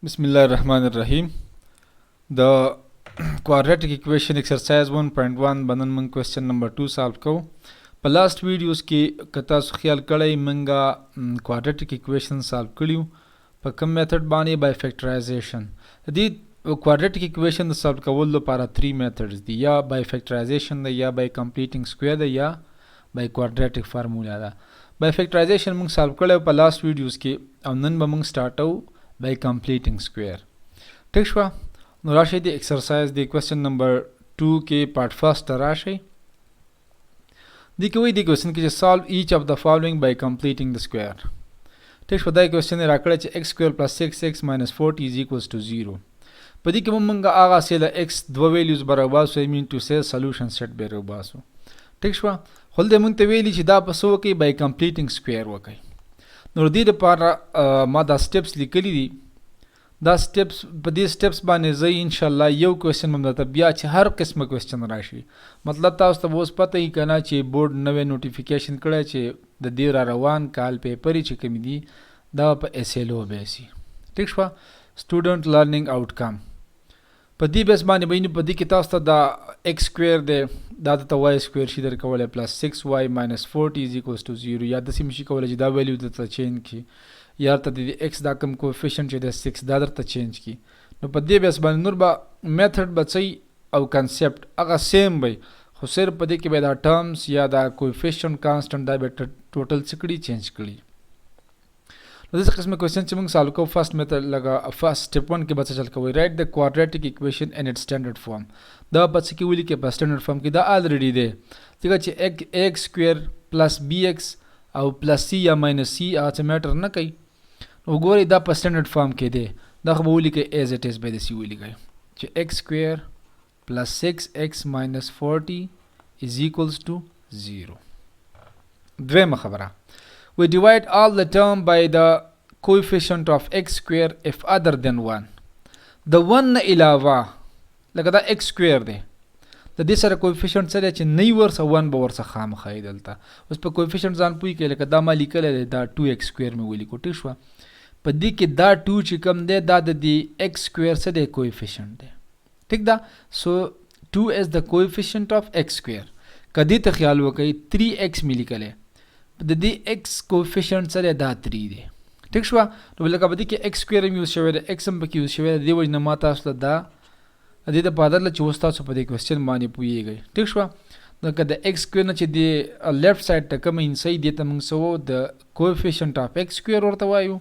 Bismillahirrahmanirrahim. The quadratic equation exercise 1.1 बनन मंग question number 2 solve को په last videos کې کتا سو خیال کړی منګه quadratic equation solve کړیو په کوم method باندې by factorization. دې quadratic equation solve کول لپاره 3 methods دي یا by factorization ده یا by completing square ده یا by quadratic formula ده. by factorization موږ solve کړو په last videos کې او نن به موږ start by completing square. ٹھیک شو نو راشي دی exercise دی question number 2 کې part first راشي دی کوي دی question کې solve each of the following by completing the square. ٹھیک شو دا question راکړه چې x square plus 6x minus 40 is equals to 0. په دې کې موږ هغه سره x دو values برابر سو mean to say solution set به وباسو. ٹھیک شو خل دې مونږ ته ویلي چې دا په سو کې by completing square وکړي. نو دې لپاره ما دا steps لیکلي دي دا steps په دې steps باندې زه ان شاء الله یو کوېسچن هم درته بیا چې هر قسمه کوېسچن راشي مطلب تاسو ته اوس پته یې کنه چې بورډ نوې نوټیفیکیشن کړی چې د دې را روان کال پیپر چې کوم دي دا په SLO بیسي ٹھیک شو سټوډنټ لرنینګ آوټکم په دې بیس باندې بینه په دې کې تاسو ته دا x سکوير دی دا د y سکوير شي درکولای پلس 6y minus 40 is equals to 0 یا د سیم شي کولای چې دا ویلیو د چینج کی یا ته د x دا کم کوفیشنت چې د 6 دا درته چینج کی نو په دې بیس باندې نور به میتھډ بچي او کنسپټ هغه سیم وي خو صرف په دې کې به دا ټرمز یا دا کوفیشنت کانستنٹ دا به ټوټل سکړي چینج کړي نو دغه قسمه کوېسچن چې موږ سالو کو فرست میتھډ لگا فرست سټپ 1 کې بچ چل کوي رائټ د کوادریټک ایکویشن ان اټس سټانډرډ فارم دا بچ کې ویلي کې په سټانډرډ فارم کې دا الریډي دی ځکه چې x سکوير پلس bx او پلس c یا ماینس c هغه میټر نه کوي نو ګوري دا په سټانډرډ فارم کې دی دا خو ویلي کې as it is by the c ویلي کوي چې x سکوير پلس 6x minus 40 is equals to 0 دویمه خبره we divide all the term by the coefficient of x square if other than 1 the 1 نه علاوه لکه دا x square دی د دې سره coefficient سره چې نه ورسه 1 به ورسه خامخای دلته اوس په coefficient ځان پوي کې لکه دا ما لیکل دی دا 2x square مې ولیکو ټیک شو په دې کې دا 2 چې کم دی دا د دې x square سره د coefficient دی ټیک دا so 2 is the coefficient of x square کدی ته خیال وکړئ 3x مې لیکل د دې x کوفیشنت سره دا 3 دی ٹھیک شو نو لکه بده کې x سکوير یوز شوی دی x هم پکې یوز شوی دی وجه نه ما تاسو ته دا د دې په بدل چې وستا څه په دې کوېسچن باندې پويږي ٹھیک شو نو که د x سکوير نه چې دی لیفت سایډ ته کوم انسای دی ته موږ سو د کوفیشنت اف x سکوير ورته وایو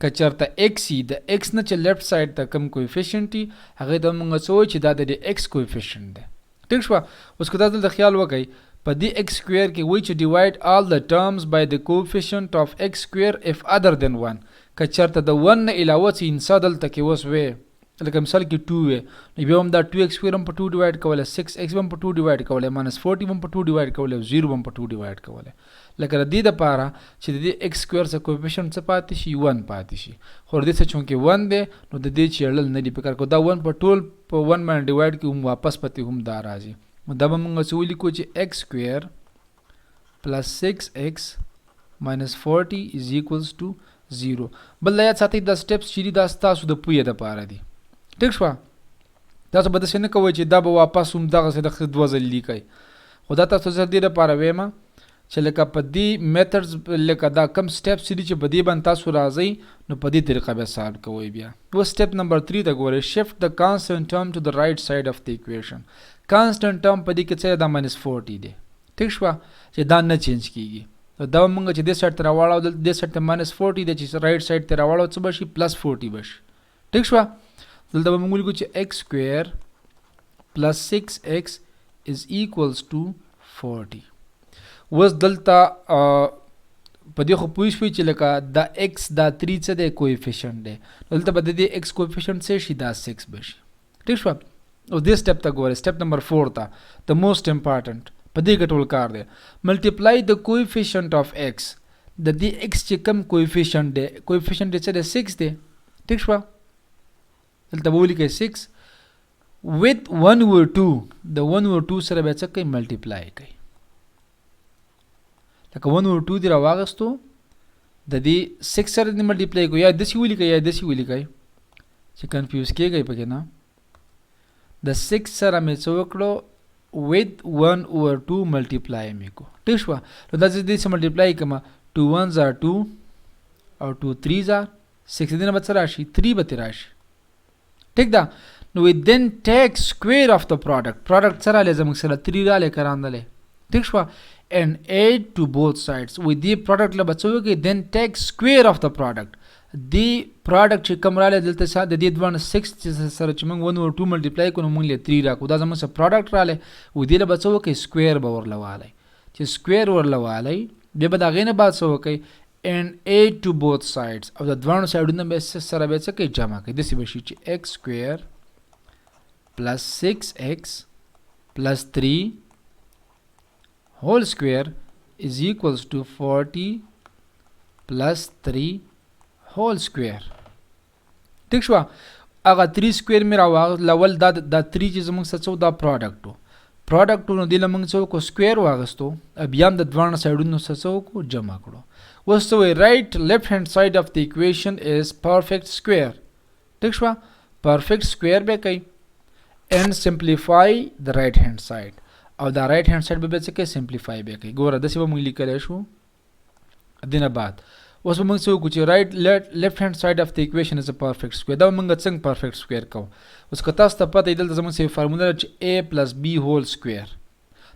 که چرته x د x نه چې لیفت سایډ ته کوم کوفیشنت هغه ته موږ سو چې دا د x کوفیشنت دی ټیک شو اوس که تاسو د خیال وکړئ په دې x square کې which divide all the terms by the coefficient of x square if other than 1 که چرته د 1 نه علاوه چې انسا دلته کې اوس وې لکه مثال کې 2 وې نو بیا هم دا 2x square هم په 2 ډیوایډ کولی 6x هم په 2 ډیوایډ کولی minus 40 هم په 2 ډیوایډ کولی 0 هم په 2 ډیوایډ کولی لکه د دې دپاره چې د دې x square څخه کوفیشنت څه پاتې شي 1 پاتې شي خو د دې څه چونکې 1 دی نو د دې چیړل نه دی پکار کو دا 1 په ټول په 1 باندې ډیوایډ کې هم واپس پاتې هم دا راځي دا به موږ څه ولیکو چې x square plus 6x minus 40 is equals to 0 بل یاد ساتئ دا steps چې دا تاسو د پوهې دپاره دي ټیک شو تاسو به داسې نه کوئ چې دا به واپس هم دغسې د دوه ځل لیکئ خو دا تاسو زه دې دپاره ویمه چې لکه په دې میتھډز لکه دا کم steps دي چې په دې باندې تاسو راځئ نو په دې طریقه بیا سالو کوئ بیا اوس step number 3 ته ګورئ shift the constant term to the right side of the equation constant term په دې کې څه دا minus 40 دی ٹھیک شو چې دا نه چینج کیږي دا موږ چې دې سایډ ته راوړو د دې سایډ ته minus 40 دی چې رائټ سایډ ته راوړو څه بشي پلس 40 بشي ٹھیک شو دلته موږ ولیکو چې x سکوير پلس 6x is equals to 40 وس دلته په دې خو پوه شوي چې لکه دا x دا 3 څه دی کوفیشنت دی دلته به د دې x کوفیشنت څه شي دا 6 بشي ٹھیک شو او دې سټپ ته ګوره سټپ نمبر 4 ته the most important په دې ټول کار دی ملټیپلای د کوفیشنت اف x د دې x چې کم کوفیشنت دی کوفیشنت څه دی 6 دی ٹھیک شو دلته به ولیکئ 6 with 1 over 2 د 1 over 2 سره به څه کوي ملټیپلای کوي لکه 1 over 2 دی راواغستو د دې 6 سره د ملټیپلای کوي یا داسې ولیکئ یا داسې ولیکئ چې کنفیوز کېږئ پکې نه. د 6 سره مې څه وکړو with 1 over 2 multiply مې کو. ټیک شوه. نو دا چې دې سره ملټیپلای کوم 2 1s are 2 او 2 3s are 6 دې نه به څه راشي 3 به ترې راشي. ټیک ده. نو we then take square of the product سره رالی زموږ سره 3 رالی که راندلی. ټیک شوه. and add to both sides. وی دې پروډکټ له به څه وکړئ then take square of the product. دی پروډکټ چې کوم رالی دلته سره د دې دوانه 6 سره چې موږ 1 over 2 ملټیپلای کړو نو موږ له 3 راکړو. دا زموږ سره پروډکټ رالی. وی دې له به څه وکړئ سکویر به ورله والی. چې سکویر ورله والی بیا به د هغې نه بعد څه وکړئ and add to both sides. او د دوانو سایډونه به سره بیا څه کوئ جمع کوئ. داسې به شي چې x square plus 6x plus 3 whole square is equals to 40 plus 3 whole square. ٹھیک شو. اگه 3 square مې راواغل دا 3 چې زموږ څه څو دا پروډکټ نو دی له موږ څه وکړو سکویر واغستو بیا هم د دوانه سایډونو څه وکړو جمع کړو. اوس څه وایي right left hand side of the equation is perfect square. ٹھیک شو. perfect square به کوي and simplify the right hand side. او دا right hand side به څه کوي simplify به کوي. ګوره داسې به موږ لیکلی شو دینه بعد. اوس به موږ څه وکړو چې right left hand side of the equation is a perfect square. دا به موږ څنګه perfect square کوو. اوس که تاسو ته پته وي دلته زموږ سره فارموله ده چې a plus b whole square.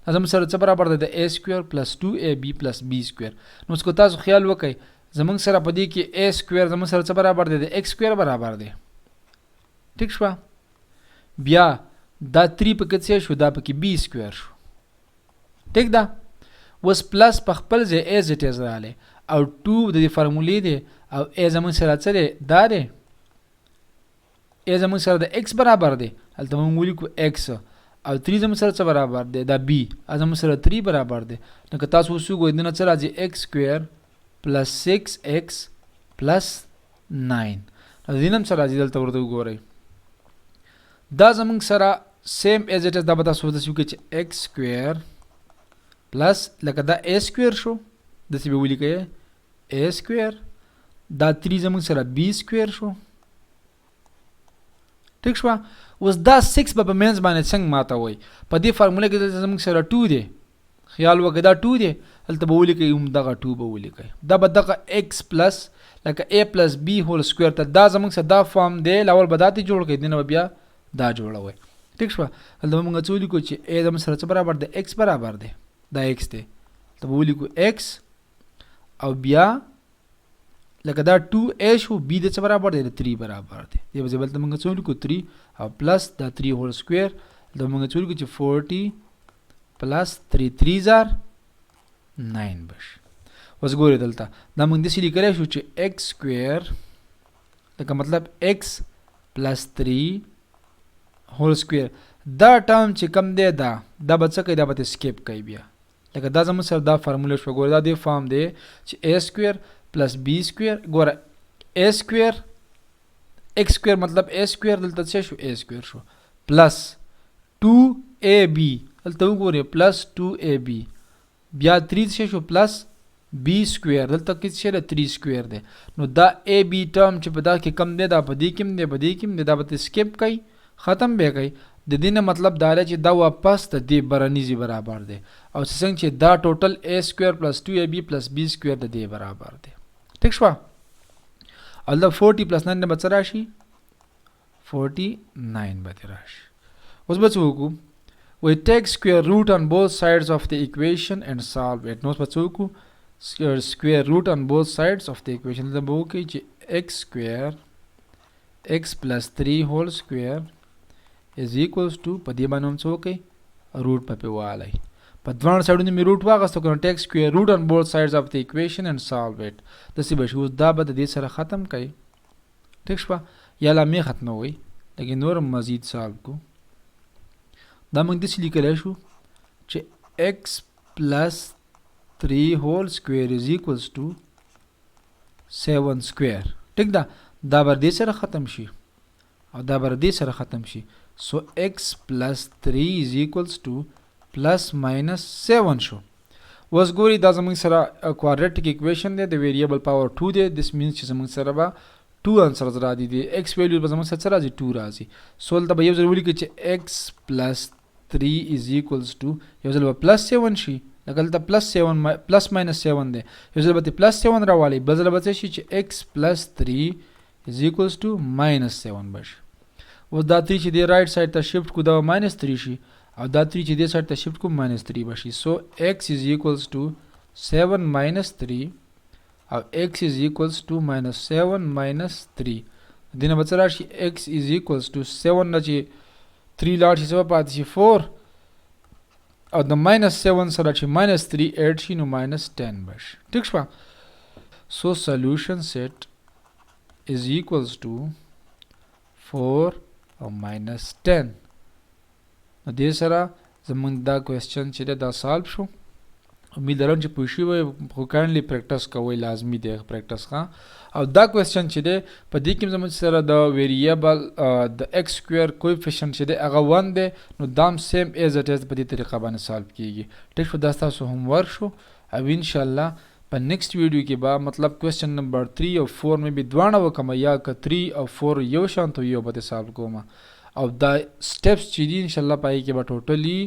دا زموږ سره څه برابر دی د a square plus 2ab plus b square. نو اوس که تاسو خیال وکئ زموږ سره په دې کې a square زموږ سره څه برابر دی د x square برابر دی. ټیک شوه. بیا دا 3 پکې څه شو دا پکې b square شو. ټیک ده. اوس پلس په خپل ځای as it is رالی او 2 د دې فارمولې دی او a زموږ سره څه دی دا دی a زموږ سره د x برابر دی هلته موږ ولیکو x او 3 زموږ سره څه برابر دی دا b زموږ سره 3 برابر دی. نو که تاسو اوس وګورئ دنه څه راځي x square plus 6x plus 9. نو د دې نه هم څه راځي دلته ورته وګورئ دا زموږ سره same as it is دا به تاسو داسې وکړئ چې x square plus لکه دا a square شو داسې به ولیکئ a square دا 3 زموږ سره b square شو. ٹھیک شوه. اوس دا 6 به په منځ باندې څنګه ماته وای په دې فارموله کې دلته زموږ سره 2 دی خیال وکړئ دا 2 دی هلته به ولیکئ همدغه 2 به ولیکئ. دا به دغه x plus لکه a plus b whole square ته دا زموږ سره دا فارم دی لاول به دا ته جوړ کړئ دینه بیا دا جوړوئ. ٹھیک شوه. هلته به موږ څه ولیکو چې a زموږ سره څه برابر دی x برابر دی دا x دی هلته به ولیکو x او بیا لکه دا 2a شو b د څه برابر دی د 3 برابر دی. دې به بلته موږ څه ولیکو 3 او پلس دا 3 whole square دا موږ څه ولیکو چې 40 plus 3 3s are 9 بش. اوس ګورئ دلته دا موږ داسې لیکلی شو چې x square لکه مطلب x plus 3 whole square دا ټرم چې کم دی دا به څه کوي دا به سکیپ کوي بیا لکه دا زموږ سره دا فارموله شو. ګوره دا دې فارم دی چې a square plus b square ګوره a square x square مطلب a square دلته څه شو a square شو plus 2ab دلته وګورئ plus 2ab بیا 3 څه شو plus b square دلته کې څه ده 3 square دی. نو دا ab ټرم چې په دا کې کم دی دا په دې کې دی په دې کې دی دا به سکیپ کوي ختم به کوي. د دې نه مطلب دا دی چې دا واپس ته دې برنیزي برابر دی او څنګه چې دا ټوټل a square plus 2ab plus b square د دې برابر دی. ٹھیک شوه. الله 40 plus 9 نه به څه راشي 49 به راشي. اوس به څه وکړو we take square root on both sides of the equation and solve it. نو اوس به څه وکړو square root on both sides of the equation دا به وکړئ چې x square x plus 3 whole square is equals to په دې باندې هم څه وکړئ روټ په والی په دوه سایډونو مې روټ واغستو کنه ټیک سکویر روټ on both sides of the equation and solve it. داسې به شي. اوس دا به د دې سره ختم کوي. ٹھیک شوه. یا لا مې ختموئ لیکن نور مزید سالو کو دا موږ داسې لیکلی شو چې x plus 3 whole square is equals to 7 square. ٹھیک ده. دا بر دې سره ختم شي او دا بر دې سره ختم شي. so x plus 3 is equals to plus minus 7 شو. اوس ګورئ دا زموږ سره کوادریټک اکویشن دی د ویریبل پاور 2 دی. this means چې زموږ سره به 2 آنسرز را دي د x ویلیو به زموږ څه راځي 2 راځي. سو دلته به یو ځل ولیکو چې x plus 3 is equals to یو ځل به پلس 7 شي لکه دلته پلس ماینس 7 دی یو ځل به پلس 7 راوالي بل ځل به څه شي چې x plus 3 is equals to minus 7 به شي. اوس دا 3 چې دی رائټ سایډ ته شفټ کو دا ماینس 3 شي او دا 3 چې دی سایډ ته شفټ کو ماینس 3 به شي. سو x is equals to 7 minus 3 او x is equals to minus 7 minus 3 دینه به څه راشي x is equals to 7 نه چې 3 لاړ شي څه به پاتې شي 4 او د minus 7 سره چې minus 3 ایډ شي نو minus 10 به شي. ټیک شوه. سو solution set is equals to 4 او minus 10 نو دې سره زمونږ دا کوېسچن چې دی دا سالو شو. امید لرم چې پوه شوي وئ خو کاینډلی پریکټس کوئ لازمي دی پریکټس ښه. او دا کوېسچن چې دی په دې کې زموږ سره د ویریبل د ایکس سکویر کوفیشنټ چې دی هغه 1 دی نو دا هم سیم ایز اټ ایز په دې طریقه باندې سالو کیږي. ټیک شو. دا ستاسو هوم ورک شو او انشاءالله په نیکسټ ویډیو کې به مطلب کوېسچن نمبر 3 او 4 مې به دواړه وکړم یا که 3 او 4 یو شان ته یو به سالو کوم او دا سټیپس چې دي انشاءالله په هغې کې به ټوټلی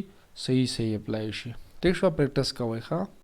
صحیح اپلای شي. ټیک شو. پریکټس کوئ ښه.